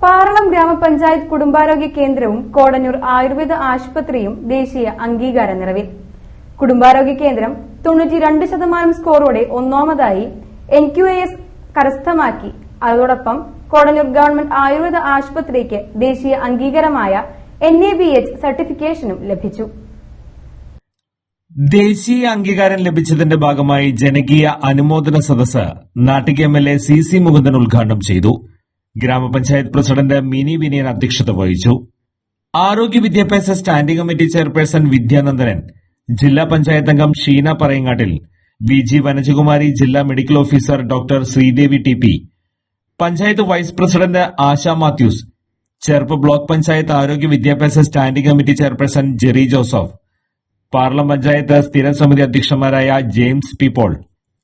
പാറളം ഗ്രാമപഞ്ചായത്ത് കുടുംബാരോഗ്യ കേന്ദ്രവും കോടന്നൂർ ആയുർവേദ ആശുപത്രിയും ദേശീയ അംഗീകാര നിറവിൽ. കുടുംബാരോഗ്യ കേന്ദ്രം 92% സ്കോറോടെ ഒന്നാമതായി NQAS കരസ്ഥമാക്കി. അതോടൊപ്പം കോടന്നൂർ ഗവൺമെന്റ് ആയുർവേദ ആശുപത്രിക്ക് ദേശീയ അംഗീകാരമായ NABH സർട്ടിഫിക്കേഷനും ലഭിച്ചു. ദേശീയ അംഗീകാരം ലഭിച്ചതിന്റെ ഭാഗമായി ജനകീയ അനുമോദന സദസ്സ് നാട്ടിക MLA CC മുകുന്ദൻ ഉദ്ഘാടനം ചെയ്തു. ഗ്രാമപഞ്ചായത്ത് പ്രസിഡന്റ് മിനി വിനയൻ അധ്യക്ഷത വഹിച്ചു. ആരോഗ്യ വിദ്യാഭ്യാസ സ്റ്റാൻഡിംഗ് കമ്മിറ്റി ചെയർപേഴ്സൺ വിദ്യാനന്ദനൻ, ജില്ലാ പഞ്ചായത്ത് അംഗം ഷീന പറയങ്ങാട്ടിൽ, VG വനജകുമാരി, ജില്ലാ medical officer doctor Sreedevi TP, panchayat vice president Asha Mathews, Cherpu block panchayat ആരോഗ്യ വിദ്യാഭ്യാസ standing committee chairperson Jerry Joseph, Parlam panchayat സ്ഥിരം സമിതി അധ്യക്ഷന്മാരായ James P Paul,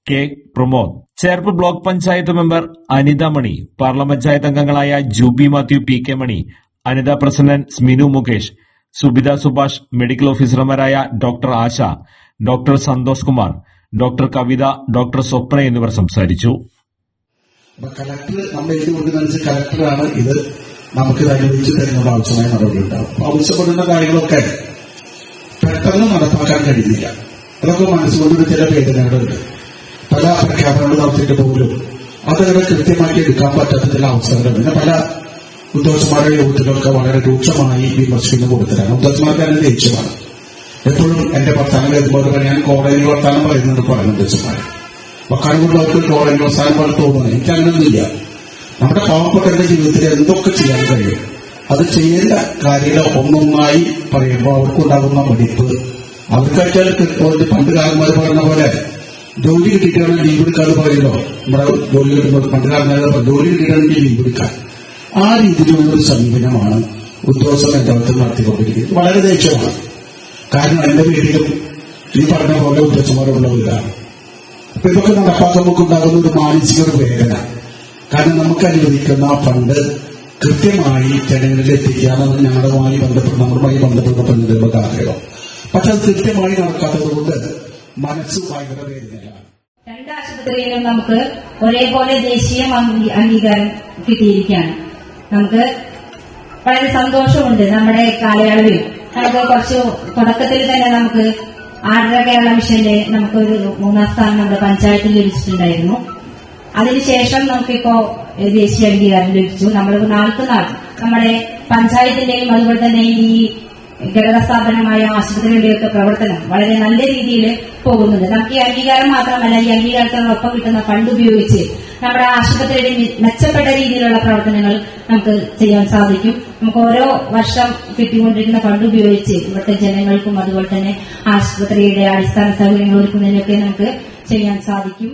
K Pramod, Cherpu block panchayat member Anitha Mani, Parlam panchayat അംഗങ്ങളായ Jubi Mathew, PK Mani, Anitha president Sminu Mukesh, Subitha Subhash, medical ഓഫീസർമാരായ doctor Asha, doctor Santhosh Kumar, doctor Kavitha, doctor Swapna എന്നിവർ സംസാരിച്ചു. കളക്ടർ നമ്മൾ എഴുതി കൊടുക്കുന്ന കളക്ടറാണ് ഇത് നമുക്ക് അനുവദിച്ചു തരുന്നത്. ആവശ്യമായ നടപടി ഉണ്ടാവും. ആവശ്യപ്പെടുന്ന കാര്യങ്ങളൊക്കെ പെട്ടെന്ന് നടപ്പാക്കാൻ കഴിയില്ല. അതൊക്കെ മനസ്സുകൊണ്ട് ചില വേദനകളുണ്ട്. പല പ്രഖ്യാപനങ്ങൾ നടത്തിയിട്ട് പോലും അതങ്ങനെ കൃത്യമാക്കി എടുക്കാൻ പറ്റാത്ത ചില അവസരങ്ങൾ. പിന്നെ പല ഉദ്യോഗസ്ഥന്മാരുടെ യോഗത്തിലൊക്കെ വളരെ രൂക്ഷമായി വിമർശിക്കുന്ന കൂട്ടത്തിലാണ്. ഉദ്യോഗസ്ഥന്മാർക്ക് അതിന് ദേഷ്യമാണ്. എപ്പോഴും എന്റെ വർത്താനം കേൾക്കുമ്പോൾ ഞാൻ കോടതിയിൽ വർത്താനം പറയുന്നത് പറയുന്ന ഉദ്യോഗസ്ഥന്മാർ വക്കാനുള്ളവർക്ക് കോടതി അവസാനം പോലെ തോന്നുന്നു. എനിക്ക് അങ്ങനെയൊന്നുമില്ല. നമ്മുടെ പാവപ്പെട്ടവരുടെ ജീവിതത്തിൽ എന്തൊക്കെ ചെയ്യാൻ കഴിയും അത് ചെയ്യേണ്ട കാര്യങ്ങൾ ഒന്നൊന്നായി പറയുമ്പോൾ അവർക്കുണ്ടാകുന്ന മടിപ്പ്, അവർക്കാച്ചാൽ പണ്ട് കാലന്മാർ പറയുന്ന പോലെ ജോലി കിട്ടിയിട്ടാണ് ലീവ് എടുക്കാതെ പറയുമല്ലോ. നമ്മുടെ ജോലി കിട്ടുമ്പോൾ പണ്ട് കാലന്മാർ ജോലി കിട്ടിയിട്ടാണെങ്കിൽ ലീവ് എടുക്കാൻ. ആ രീതിയിലുള്ളൊരു സമീപനമാണ് ഉദ്യോഗസ്ഥർ എന്റെ അടുത്ത് നടത്തിക്കൊണ്ടിരിക്കുന്നത്. വളരെ ദേഷ്യമാണ്. കാരണം എന്റെ വീട്ടിലും ഈ പറഞ്ഞ പോലെ ഉദ്യോഗസ്ഥന്മാരുള്ളവരാണ്. അപ്പൊ ഇതൊക്കെ നടപ്പാക്കാൻ നമുക്കുണ്ടാകുന്ന ഒരു മാനസിക വേദന. കാരണം നമുക്ക് അനുവദിക്കുന്ന ഫണ്ട് കൃത്യമായി ജനങ്ങളിൽ എത്തിക്കാനാണ് ഞങ്ങളുമായി ബന്ധപ്പെട്ട പഞ്ചായത്ത് ആഗ്രഹം. പക്ഷെ അത് കൃത്യമായി നടക്കാത്തത് കൊണ്ട് മനസ്സ് ഭയങ്കര വേദനയാണ്. രണ്ട് ആശുപത്രിയിലും നമുക്ക് ഒരേപോലെ ദേശീയ അംഗീകാരം കിട്ടിയിരിക്കുകയാണ്. നമുക്ക് വളരെ സന്തോഷമുണ്ട്. നമ്മുടെ കാലയളവിൽ നമുക്ക് കുറച്ച് തുടക്കത്തിൽ തന്നെ നമുക്ക് ആർദ്ര കേരള മിഷന്റെ നമുക്കൊരു 3ാം സ്ഥാനം നമ്മുടെ പഞ്ചായത്തിൽ ലഭിച്ചിട്ടുണ്ടായിരുന്നു. അതിനുശേഷം നമുക്കിപ്പോ ദേശീയ അംഗീകാരം ലഭിച്ചു. നമ്മൾ നാൾക്ക് നാൾ നമ്മുടെ പഞ്ചായത്തിന്റെയും അതുപോലെ തന്നെ ഈ ഘടകസ്ഥാപനമായ ആശുപത്രിയുടെയൊക്കെ പ്രവർത്തനം വളരെ നല്ല രീതിയിൽ പോകുന്നുണ്ട്. നമുക്ക് ഈ അംഗീകാരം മാത്രമല്ല, ഈ അംഗീകാരത്തിനൊപ്പം കിട്ടുന്ന ഫണ്ട് ഉപയോഗിച്ച് നമ്മുടെ ആശുപത്രിയുടെ മെച്ചപ്പെട്ട രീതിയിലുള്ള പ്രവർത്തനങ്ങൾ നമുക്ക് ചെയ്യാൻ സാധിക്കും. നമുക്ക് ഓരോ വർഷം കിട്ടിക്കൊണ്ടിരിക്കുന്ന ഫണ്ട് ഉപയോഗിച്ച് ഇവിടുത്തെ ജനങ്ങൾക്കും അതുപോലെ തന്നെ ആശുപത്രിയുടെ അടിസ്ഥാന സൗകര്യങ്ങൾ ഒരുക്കുന്നതിനൊക്കെ നമുക്ക് ചെയ്യാൻ സാധിക്കും.